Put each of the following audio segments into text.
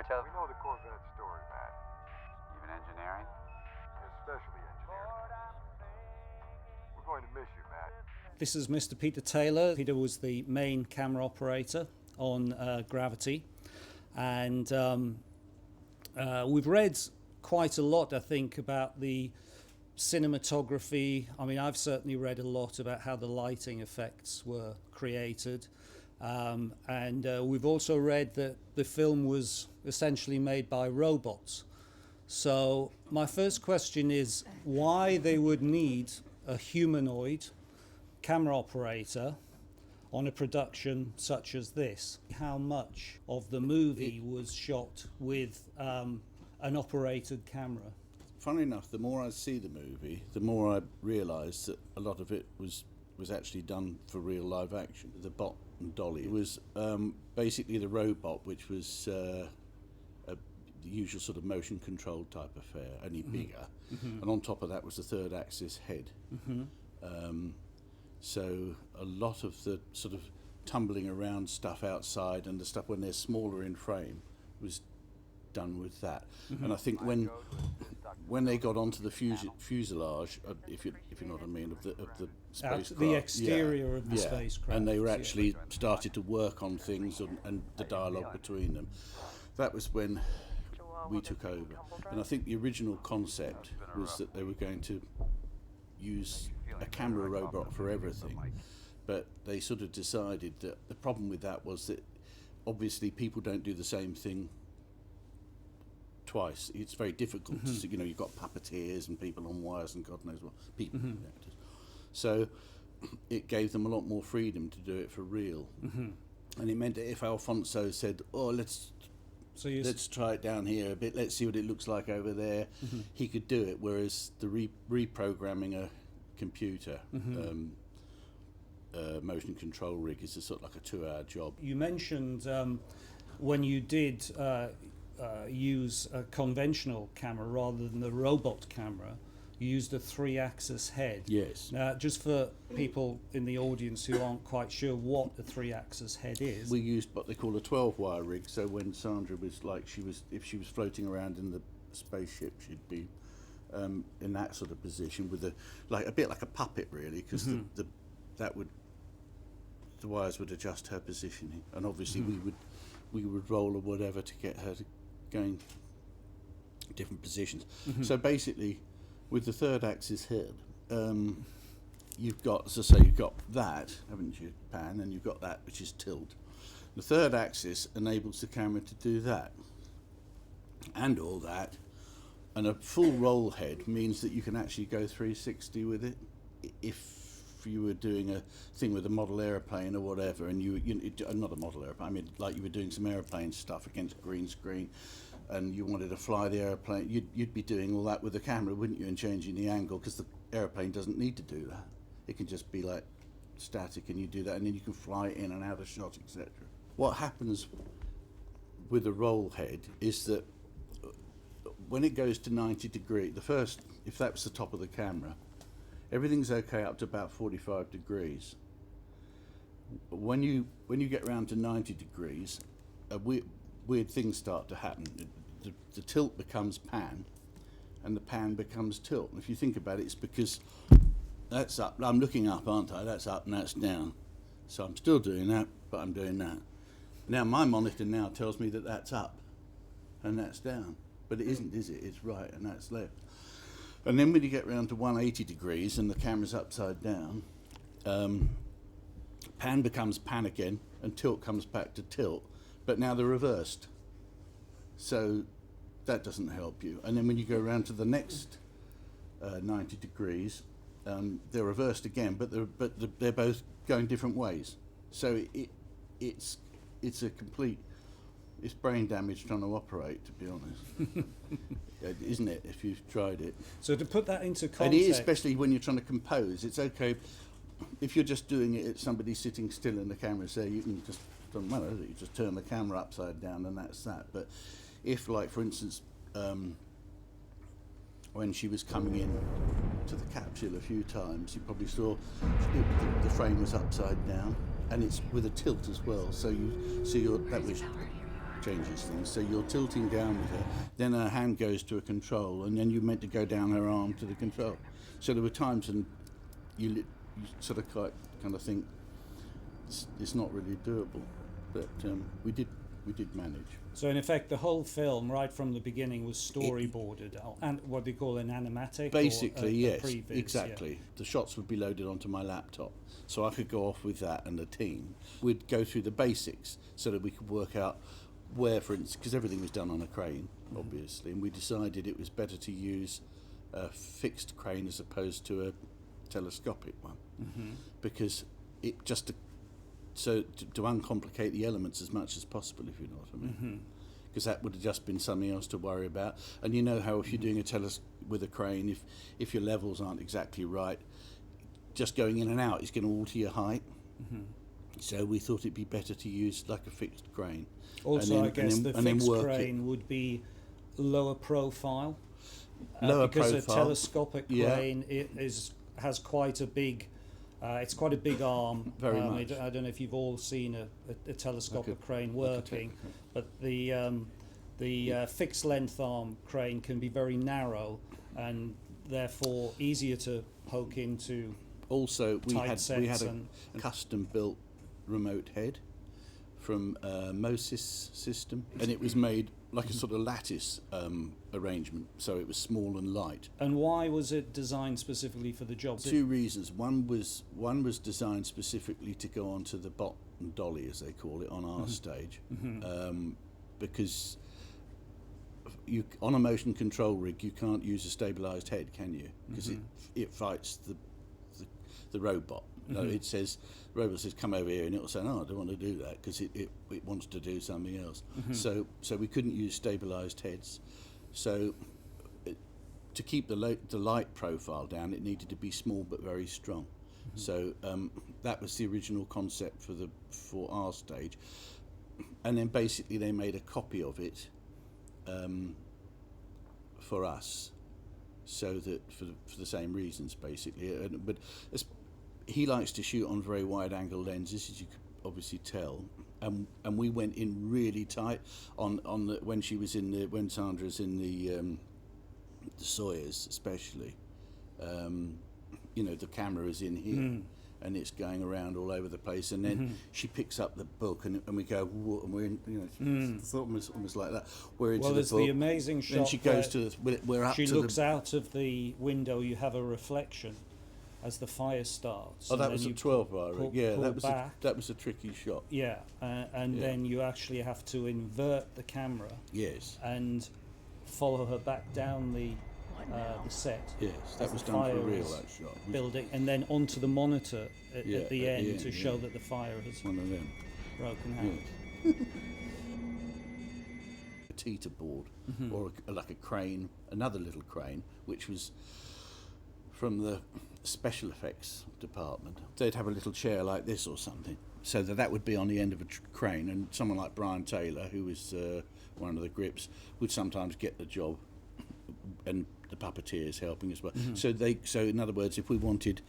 ever tell? We know the Corvette story, Matt. Even engineering? Especially engineering. We're going to miss you, Matt. This is Mr. Peter Taylor. Peter was the main camera operator on Gravity. And we've read quite a lot, I think, about the cinematography. I mean, I've certainly read a lot about how the lighting effects were created. And we've also read that the film was essentially made by robots. So my first question is why they would need a humanoid camera operator on a production such as this. How much of the movie was shot with an operated camera? Funnily enough, the more I see the movie, the more I realise that a lot of it was actually done for real live action. The bot and dolly was basically the robot, which was the usual sort of motion control type affair, only bigger. And on top of that was the third axis head. So a lot of the sort of tumbling around stuff outside and the stuff when they're smaller in frame was done with that. And I think when they got onto the fuselage, if you know what I mean, of the spacecraft, the exterior of the spacecraft, and they were actually started to work on things and the dialogue between them. That was when we took over. And I think the original concept was that they were going to use a camera robot for everything, but they sort of decided that the problem with that was that obviously people don't do the same thing twice. It's very difficult to, you know, you've got puppeteers and people on wires and God knows what people actors. So it gave them a lot more freedom to do it for real. And it meant that if Alfonso said, oh, let's try it down here a bit, let's see what it looks like over there, he could do it, whereas the reprogramming a computer motion control rig is a sort of like a 2-hour job. You mentioned when you did use a conventional camera rather than the robot camera, you used a 3-axis head. Yes. Now, just for people in the audience who aren't quite sure what a 3-axis head is, we used what they call a 12-wire rig. So when Sandra was like, if she was floating around in the spaceship, she'd be in that sort of position with a bit like a puppet, really, because the wires would adjust her positioning, and obviously we would roll or whatever to get her to going different positions. So basically, with the third axis head, you've got, as I say, you've got that, haven't you, pan, and you've got that which is tilt. The third axis enables the camera to do that and all that, and a full roll head means that you can actually go 360 with it. If you were doing a thing with a model airplane or whatever, and you not a model airplane, I mean like you were doing some airplane stuff against a green screen, and you wanted to fly the airplane, you'd be doing all that with the camera, wouldn't you, and changing the angle, because the airplane doesn't need to do that. It can just be like static, and you do that, and then you can fly in and out of shot, etc. What happens with a roll head is that when it goes to 90 degrees, if that was the top of the camera, everything's okay up to about 45 degrees. When you get around to 90 degrees, weird things start to happen. The tilt becomes pan, and the pan becomes tilt. And if you think about it, it's because that's up. I'm looking up, aren't I? That's up and that's down. So I'm still doing that, but I'm doing that. Now my monitor now tells me that that's up and that's down. But it isn't, is it? It's right and that's left. And then when you get around to 180 degrees and the camera's upside down, pan becomes pan again and tilt comes back to tilt, but now they're reversed. So that doesn't help you. And then when you go around to the next 90 degrees, they're reversed again, but they're both going different ways. So it's a complete... It's brain damage trying to operate, to be honest. Isn't it, if you've tried it? So to put that into context... And it is, especially when you're trying to compose. It's okay if you're just doing it, it's somebody sitting still in the camera, so you can just, doesn't matter, you just turn the camera upside down and that's that. But if, like, for instance, when she was coming in to the capsule a few times, you probably saw the frame was upside down, and it's with a tilt as well, so that was... changes things. So you're tilting down with her, then her hand goes to a control, and then you're meant to go down her arm to the control. So there were times when you sort of kind of think it's not really doable, but we did manage. So in effect, the whole film, right from the beginning, was storyboarded, and what they call an animatic. Basically, or yes, previs, exactly. Yeah. The shots would be loaded onto my laptop, so I could go off with that and the team. We'd go through the basics so that we could work out where, for instance, because everything was done on a crane, obviously, and we decided it was better to use a fixed crane as opposed to a telescopic one, because it just to uncomplicate the elements as much as possible, if you know what I mean. Because that would have just been something else to worry about. And you know how if you're doing a with a crane, if your levels aren't exactly right, just going in and out is going to alter your height. So we thought it'd be better to use like a fixed crane. Also, I guess the fixed crane would be lower profile. Because a telescopic crane has quite a big. It's quite a big arm. Very much. I don't know if you've all seen a telescopic crane working, but the fixed length arm crane can be very narrow and therefore easier to poke into. Also, we had a custom built remote head from Moses system, and it was made like a sort of lattice arrangement, so it was small and light. And why was it designed specifically for the job? Two reasons. One was designed specifically to go onto the bot and dolly, as they call it, on our stage, because on a motion control rig you can't use a stabilised head, can you? Because it fights the robot. No, it says, the robot says, come over here, and it'll say, no, I don't want to do that, because it wants to do something else. So we couldn't use stabilised heads. So to keep the light profile down, it needed to be small but very strong. So that was the original concept for our stage. And then basically they made a copy of it for us, so that for the same reasons, basically. But he likes to shoot on very wide angle lenses, as you could obviously tell, and we went in really tight on when Sandra's in the Sawyers, especially. The camera is in here and it's going around all over the place, and then she picks up the book and we go, whoa, and we're in, it's almost like that. We're into there's the amazing shot. Then she goes to we're up. She looks out of the window. You have a reflection as the fire starts. Oh, that was a 12-bar rig. Yeah, that was a tricky shot. Yeah, then you actually have to invert the camera. Yes. And follow her back down the set. Yes, that was done for real, that shot. Building, and then onto the monitor at the end to show that the fire has one of them broken out. Yes. A teeter board, or like a crane, another little crane, which was from the special effects department. They'd have a little chair like this or something, so that would be on the end of a crane, and someone like Brian Taylor, who was one of the grips, would sometimes get the job, and the puppeteers helping as well. So in other words, if we wanted,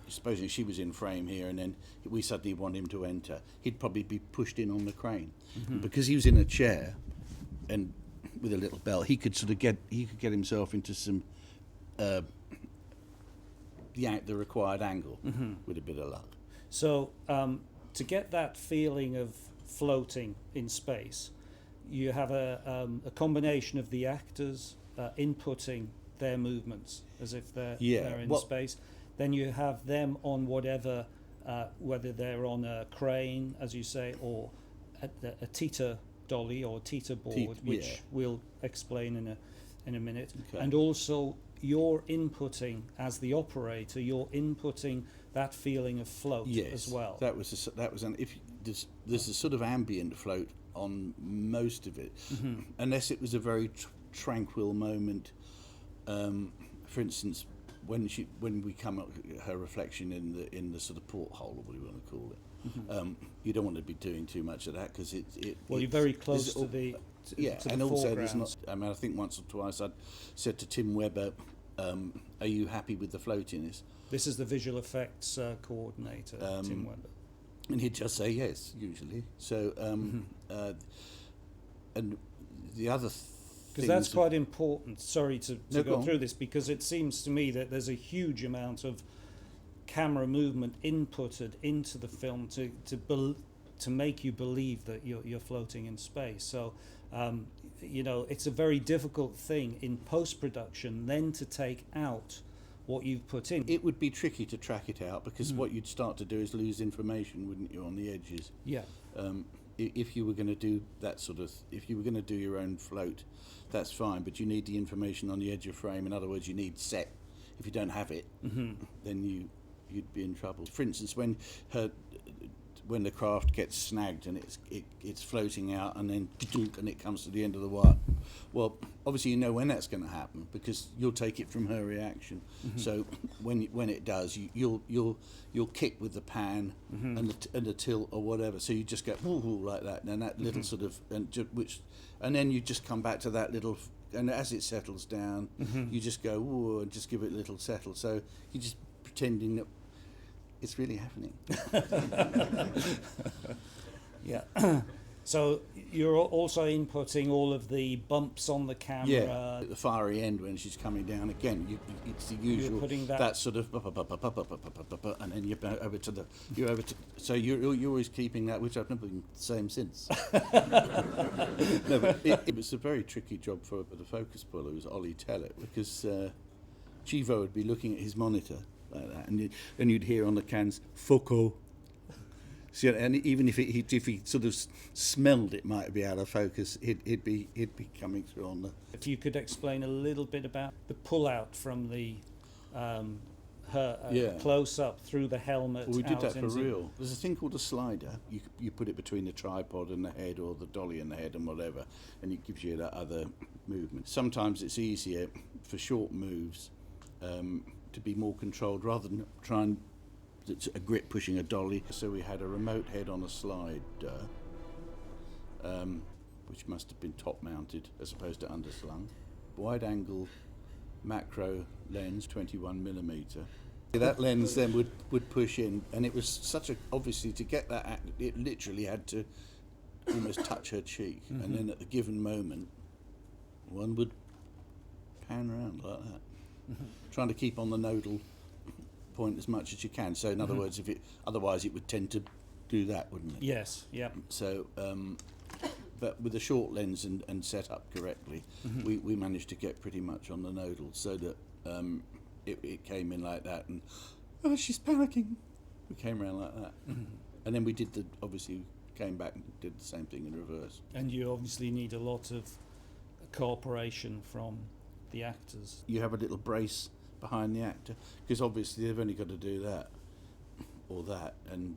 supposing she was in frame here and then we suddenly want him to enter, he'd probably be pushed in on the crane. Because he was in a chair and with a little belt, he could get himself into some the required angle with a bit of luck. So to get that feeling of floating in space, you have a combination of the actors inputting their movements as if they're in space. Then you have them on whatever, whether they're on a crane, as you say, or a teeter dolly or teeter board, which we'll explain in a minute. Okay. And also you're inputting, as the operator, you're inputting that feeling of float as well. There's a sort of ambient float on most of it, unless it was a very tranquil moment. For instance, when we come up her reflection in the sort of porthole, or what do you want to call it, you don't want to be doing too much of that, because you're very close to the and also there's not. I mean, I think once or twice I'd said to Tim Webber, "Are you happy with the floatiness?" This is the visual effects coordinator, Tim Webber. And he'd just say yes, usually. So And the other because that's quite important. Sorry to No, go through this, because it seems to me that there's a huge amount of camera movement inputted into the film to make you believe that you're floating in space. So it's a very difficult thing in post-production then to take out what you've put in. It would be tricky to track it out, because what you'd start to do is lose information, wouldn't you, on the edges? Yeah. If you were going to do that sort of, if you were going to do your own float, that's fine, but you need the information on the edge of frame. In other words, you need set. If you don't have it, then you'd be in trouble. For instance, when the craft gets snagged and it's floating out, and then and it comes to the end of the wire, well, obviously you know when that's going to happen, because you'll take it from her reaction. So when it does, you'll kick with the pan and the tilt or whatever. So you just go woo like that, and that little sort of and then you just come back to that little. And as it settles down, you just go woo and just give it a little settle. So you're just pretending that it's really happening. Yeah. So you're also inputting all of the bumps on the camera. Yeah, at the fiery end when she's coming down again, it's the usual. You're putting that sort of, and then you're over to So you're always keeping that, which I've never been the same since. No, but it was a very tricky job for the focus puller, who was Ollie Tellett, because Chivo would be looking at his monitor like that, and you'd hear on the cans "Foco." So, and even if he sort of smelled it might be out of focus, he'd be coming through on the. If you could explain a little bit about the pull out from the close up through the helmet. Well, we did that for real. There's a thing called a slider. You put it between the tripod and the head, or the dolly and the head, and whatever, and it gives you that other movement. Sometimes it's easier for short moves to be more controlled, rather than try and. It's a grip pushing a dolly. So we had a remote head on a slider, which must have been top mounted as opposed to underslung. Wide angle macro lens, 21mm. That lens then would push in, and it was obviously to get that, it literally had to almost touch her cheek, and then at the given moment, one would pan around like that, trying to keep on the nodal point as much as you can. So in other words, otherwise it would tend to do that, wouldn't it? Yes, yeah. So but with a short lens and set up correctly, we managed to get pretty much on the nodal, so that it came in like that, and she's panicking. We came around like that, and then we obviously came back and did the same thing in reverse. And you obviously need a lot of cooperation from the actors. You have a little brace behind the actor, because obviously they've only got to do that or that, and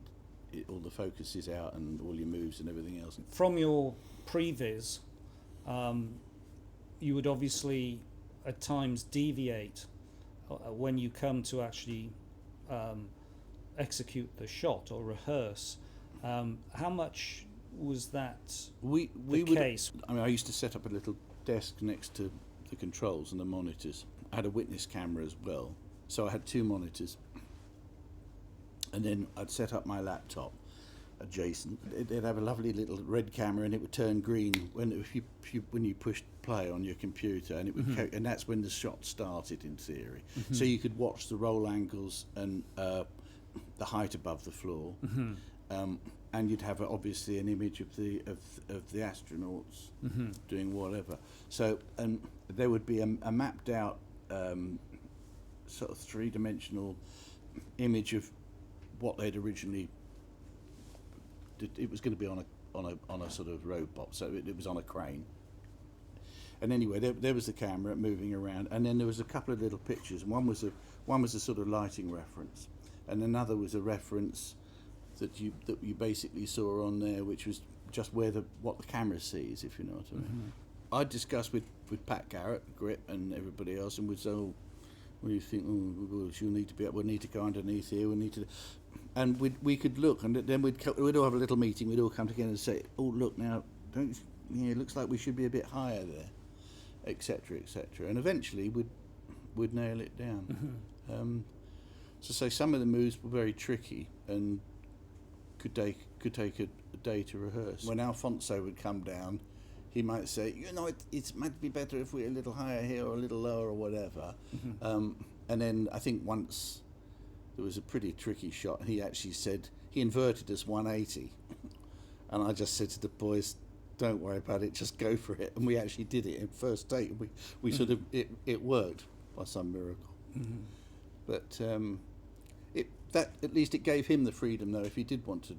all the focus is out, and all your moves and everything else. From your previs, you would obviously at times deviate when you come to actually execute the shot or rehearse. How much was that the case? I mean, I used to set up a little desk next to the controls and the monitors. I had a witness camera as well, so I had two monitors, and then I'd set up my laptop adjacent. It'd have a lovely little red camera, and it would turn green when you pushed play on your computer, and it would and that's when the shot started in theory. So you could watch the roll angles and the height above the floor, and you'd have obviously an image of the astronauts doing whatever. So there would be a mapped out sort of three-dimensional image of what they'd originally. It was going to be on a sort of robot, so it was on a crane. And anyway, there was the camera moving around, and then there was a couple of little pictures. One was a sort of lighting reference, and another was a reference that you basically saw on there, which was just what the camera sees, if you know what I mean. I discussed with Pat Garrett, Grip, and everybody else, and we'd say, "Oh, what do you think? We'll need to go underneath here. We need to," and we could look, and then we'd all have a little meeting. We'd all come together and say, "Oh, look now, it looks like we should be a bit higher there," etc., etc. And eventually we'd nail it down. So some of the moves were very tricky and could could take a day to rehearse. When Alfonso would come down, he might say, it might be better if we're a little higher here or a little lower or whatever. And then I think once there was a pretty tricky shot, and he actually said, he inverted us 180. And I just said to the boys, don't worry about it, just go for it. And we actually did it in first take. We sort of, it worked by some miracle. But that at least it gave him the freedom, though, if he did want to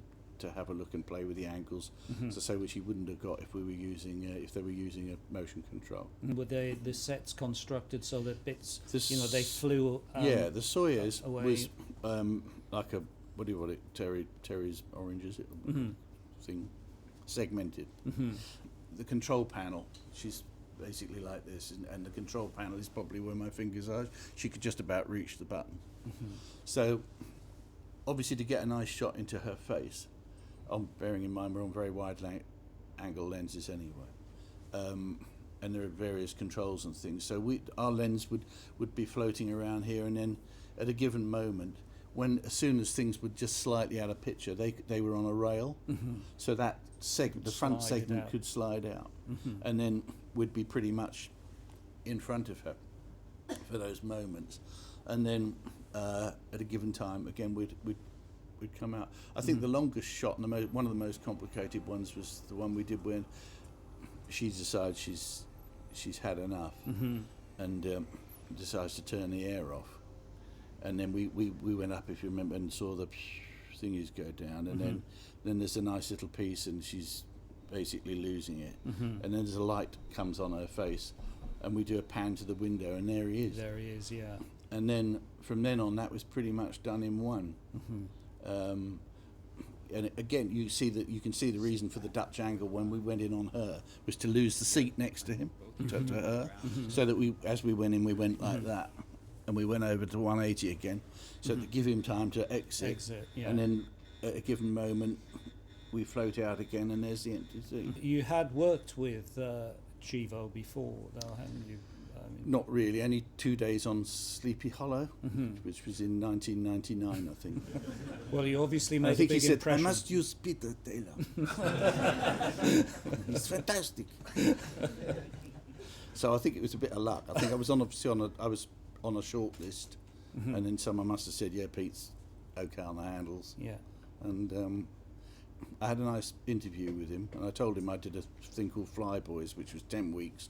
have a look and play with the angles, as I say, which he wouldn't have got if we were using if they were using a motion control. Were the sets constructed so that bits, they flew? The Sawyer's away. was like a what do you want it? Terry's oranges thing, segmented. The control panel, she's basically like this, and the control panel is probably where my fingers are. She could just about reach the button. So obviously to get a nice shot into her face, bearing in mind we're on very wide angle lenses anyway, and there are various controls and things, so our lens would be floating around here, and then at a given moment, as soon as things were just slightly out of picture, they were on a rail, so that the front segment could slide out, and then we'd be pretty much in front of her for those moments, and then at a given time again we'd come out. I think the longest shot and one of the most complicated ones was the one we did when she decides she's had enough, and decides to turn the air off, and then we went up, if you remember, and saw the thingies go down, and then there's a nice little piece and she's basically losing it, and then there's a light comes on her face, and we do a pan to the window, and there he is, yeah. And then from then on, that was pretty much done in one. And again, you can see the reason for the Dutch angle when we went in on her was to lose the seat next to him, to her, so that as we went in, we went like that, and we went over to 180 again, so to give him time to exit, and then at a given moment, we float out again, and there's the empty seat. You had worked with Chivo before, though, haven't you? Not really. Only 2 days on Sleepy Hollow, which was in 1999, I think. Well, you obviously made I think a big he said, impression. I must use Peter Taylor. It's fantastic. So I think it was a bit of luck. I think I was on a short list, and then someone must have said, yeah, Pete's okay on the handles. Yeah. And I had a nice interview with him, and I told him I did a thing called Flyboys, which was 10 weeks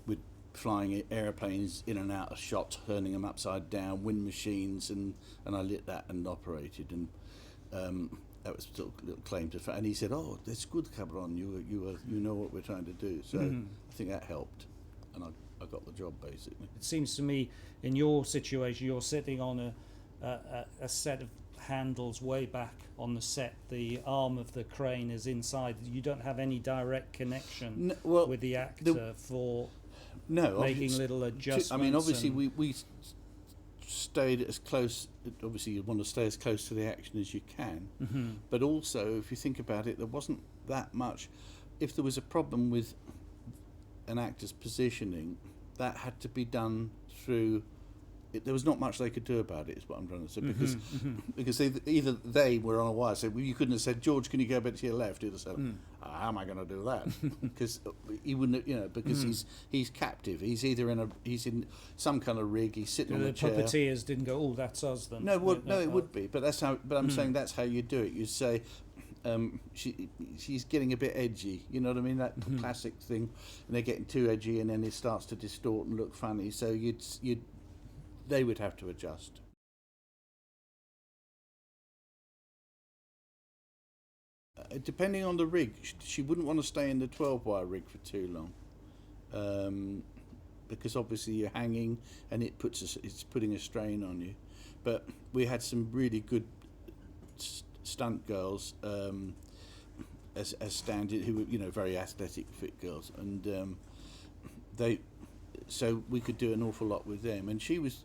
with flying airplanes in and out of shots, turning them upside down, wind machines, and I lit that and operated, and that was sort of a little claim to fame. And he said, "Oh, that's good, Cabron. You know what we're trying to do." So I think that helped, and I got the job basically. It seems to me, in your situation, you're sitting on a set of handles way back on the set. The arm of the crane is inside. You don't have any direct connection with the actor for making little adjustments. I mean, obviously we stayed as close. Obviously, you want to stay as close to the action as you can. But also, if you think about it, there wasn't that much. If there was a problem with an actor's positioning, that had to be done through. There was not much they could do about it, is what I'm trying to say, because either they were on a wire. So you couldn't have said, "George, can you go a bit to your left?" He'd have said, "How am I going to do that?" Because he wouldn't, because he's captive. He's either he's in some kind of rig. He's sitting on a chair. The puppeteers didn't go, "Oh, that's us then." No, it would be, but that's how. But I'm saying that's how you do it. You say, she's getting a bit edgy. You know what I mean? That classic thing, and they're getting too edgy, and then it starts to distort and look funny. So they would have to adjust. Depending on the rig, she wouldn't want to stay in the 12-wire rig for too long, because obviously you're hanging and it's putting a strain on you. But we had some really good stunt girls as standard, who were very athletic, fit girls, and so we could do an awful lot with them. And she was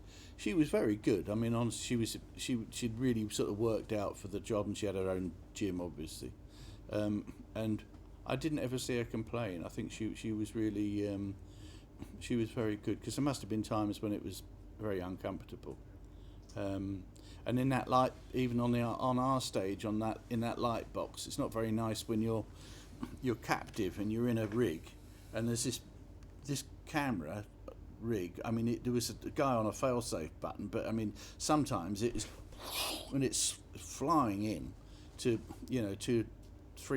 very good. I mean, honestly, she'd really sort of worked out for the job, and she had her own gym, obviously. And I didn't ever see her complain. I think she was really she was very good, because there must have been times when it was very uncomfortable. And in that light, even on our stage, in that light box, it's not very nice when you're captive and you're in a rig, and there's this camera rig. I mean, there was a guy on a fail-safe button, but I mean, sometimes it's flying in to 2-3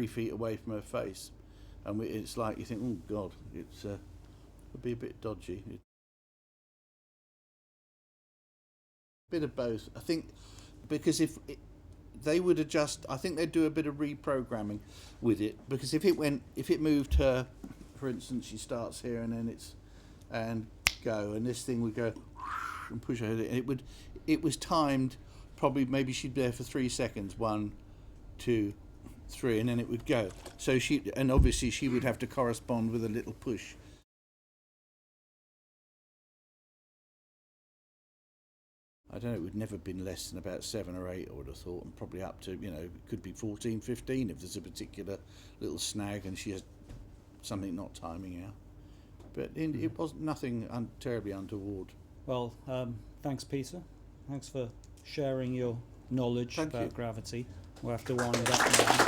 feet away from her face, and it's like you think, oh God, it's would be a bit dodgy. Bit of both, I think, because if they would adjust, I think they'd do a bit of reprogramming with it, because if it moved her, for instance, she starts here and then and this thing would go and push her, and it was timed, probably maybe she'd be there for 3 seconds, 1, 2, 3, and then it would go. So obviously she would have to correspond with a little push. I don't know, it would never have been less than about 7 or 8, I would have thought, and probably up to, it could be 14, 15 if there's a particular little snag and she has something not timing out. But it was nothing terribly untoward. Well, thanks, Peter. Thanks for sharing your knowledge about gravity. We'll have to wind up now.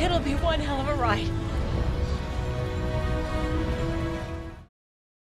It'll be one hell of a ride.